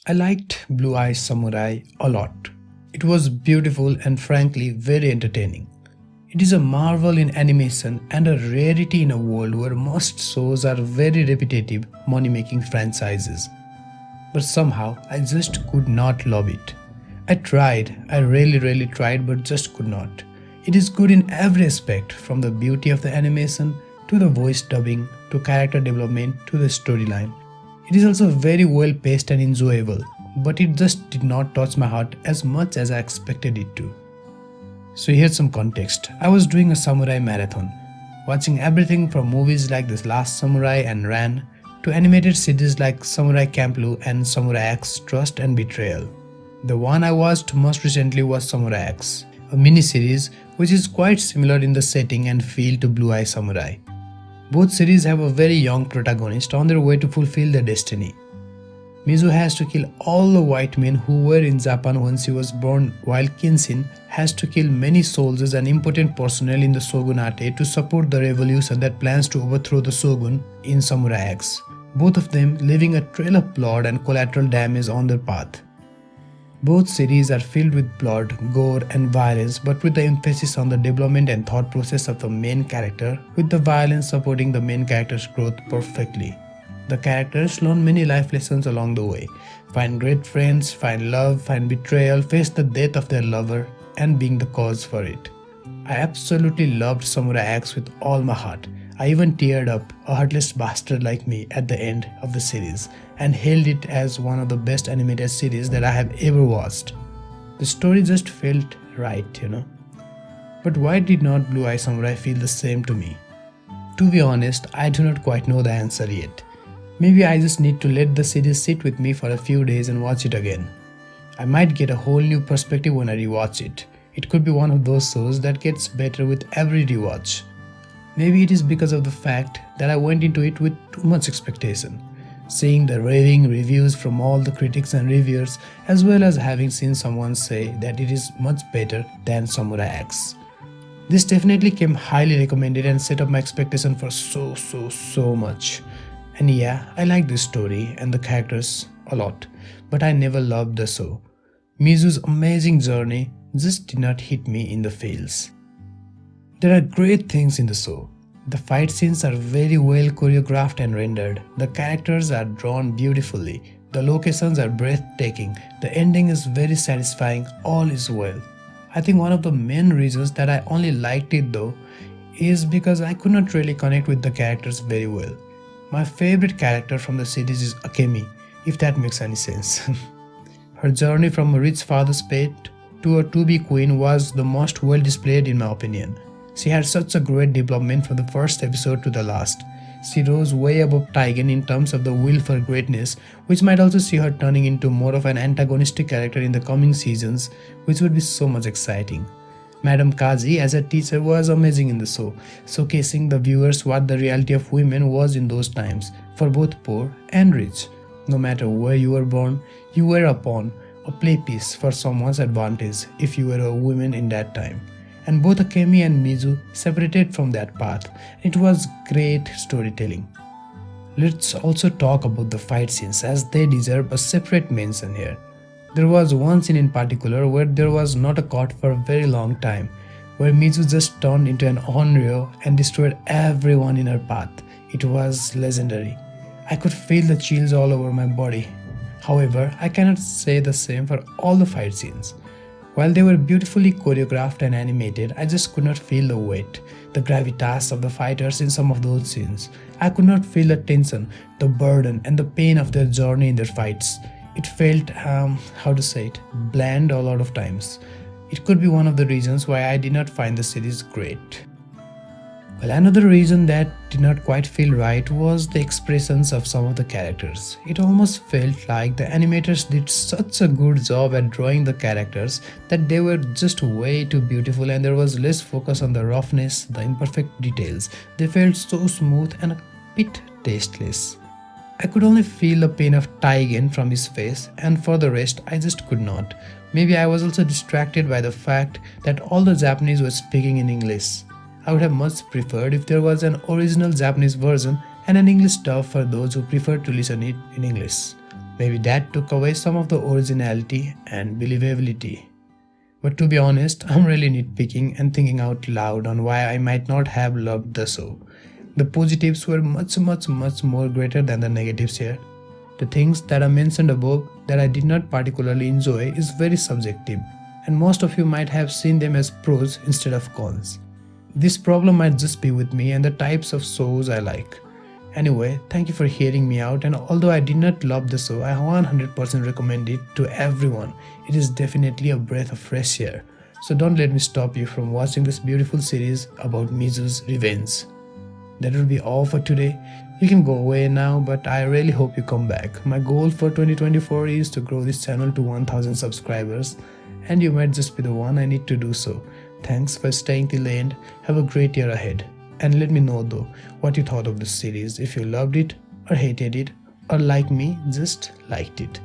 I liked Blue Eye Samurai a lot. It was beautiful and frankly very entertaining. It is a marvel in animation and a rarity in a world where most shows are very repetitive money making franchises. But somehow I just could not love it. I tried, I really tried, but just could not. It is good in every aspect, from the beauty of the animation to the voice dubbing to character development to the storyline. It is also very well paced and enjoyable, but it just did not touch my heart as much as I expected it to. So here's some context. I was doing a samurai marathon, watching everything from movies like The Last Samurai and Ran to animated series like Samurai Champloo and Samurai X Trust and Betrayal. The one I watched most recently was Samurai X, a mini-series which is quite similar in the setting and feel to Blue Eye Samurai. Both series have a very young protagonist on their way to fulfill their destiny. Mizu has to kill all the white men who were in Japan when she was born, while Kenshin has to kill many soldiers and important personnel in the shogunate to support the revolution that plans to overthrow the shogun in Samurai X, both of them leaving a trail of blood and collateral damage on their path. Both series are filled with blood, gore and violence, but with the emphasis on the development and thought process of the main character, with the violence supporting the main character's growth perfectly. The characters learn many life lessons along the way, find great friends, find love, find betrayal, face the death of their lover, and being the cause for it. I absolutely loved Samurai X with all my heart. I even teared up, a heartless bastard like me, at the end of the series, and hailed it as one of the best animated series that I have ever watched. The story just felt right. But why did not Blue Eye Samurai feel the same to me? To be honest, I do not quite know the answer yet. Maybe I just need to let the series sit with me for a few days and watch it again. I might get a whole new perspective when I rewatch it. It could be one of those shows that gets better with every rewatch. Maybe it is because of the fact that I went into it with too much expectation, seeing the raving reviews from all the critics and reviewers, as well as having seen someone say that it is much better than Samurai X. This definitely came highly recommended and set up my expectation for so much. And yeah, I like this story and the characters a lot, but I never loved the show. Mizu's amazing journey just did not hit me in the feels. There are great things in the show. The fight scenes are very well choreographed and rendered. The characters are drawn beautifully. The locations are breathtaking. The ending is very satisfying. All is well. I think one of the main reasons that I only liked it though is because I could not really connect with the characters very well. My favorite character from the series is Akemi, if that makes any sense. Her journey from a rich father's pet to a to-be queen was the most well displayed in my opinion. She had such a great development from the first episode to the last. She rose way above Taigen in terms of the will for greatness, which might also see her turning into more of an antagonistic character in the coming seasons, which would be so much exciting. Madam Kaji as a teacher was amazing in the show, showcasing the viewers what the reality of women was in those times, for both poor and rich. No matter where you were born, you were a pawn, a play piece for someone's advantage if you were a woman in that time. And both Akemi and Mizu separated from that path. It was great storytelling. Let's also talk about the fight scenes as they deserve a separate mention here. There was one scene in particular where there was not a cut for a very long time, where Mizu just turned into an onryo and destroyed everyone in her path. It was legendary. I could feel the chills all over my body. However, I cannot say the same for all the fight scenes. While they were beautifully choreographed and animated, I just could not feel the weight, the gravitas of the fighters in some of those scenes. I could not feel the tension, the burden, and the pain of their journey in their fights. It felt, bland a lot of times. It could be one of the reasons why I did not find the series great. Well, another reason that did not quite feel right was the expressions of some of the characters. It almost felt like the animators did such a good job at drawing the characters that they were just way too beautiful and there was less focus on the roughness, the imperfect details. They felt so smooth and a bit tasteless. I could only feel the pain of Taigen from his face, and for the rest I just could not. Maybe I was also distracted by the fact that all the Japanese were speaking in English. I would have much preferred if there was an original Japanese version and an English dub for those who prefer to listen it in English. Maybe that took away some of the originality and believability. But to be honest, I'm really nitpicking and thinking out loud on why I might not have loved the show. The positives were much more greater than the negatives here. The things that I mentioned above that I did not particularly enjoy is very subjective, and most of you might have seen them as pros instead of cons. This problem might just be with me and the types of shows I like. Anyway, thank you for hearing me out, and although I did not love the show, I 100% recommend it to everyone. It is definitely a breath of fresh air. So don't let me stop you from watching this beautiful series about Mizu's revenge. That will be all for today. You can go away now, but I really hope you come back. My goal for 2024 is to grow this channel to 1000 subscribers, and you might just be the one I need to do so. Thanks for staying till the end. Have a great year ahead. And let me know though what you thought of this series, if you loved it or hated it, or like me, just liked it.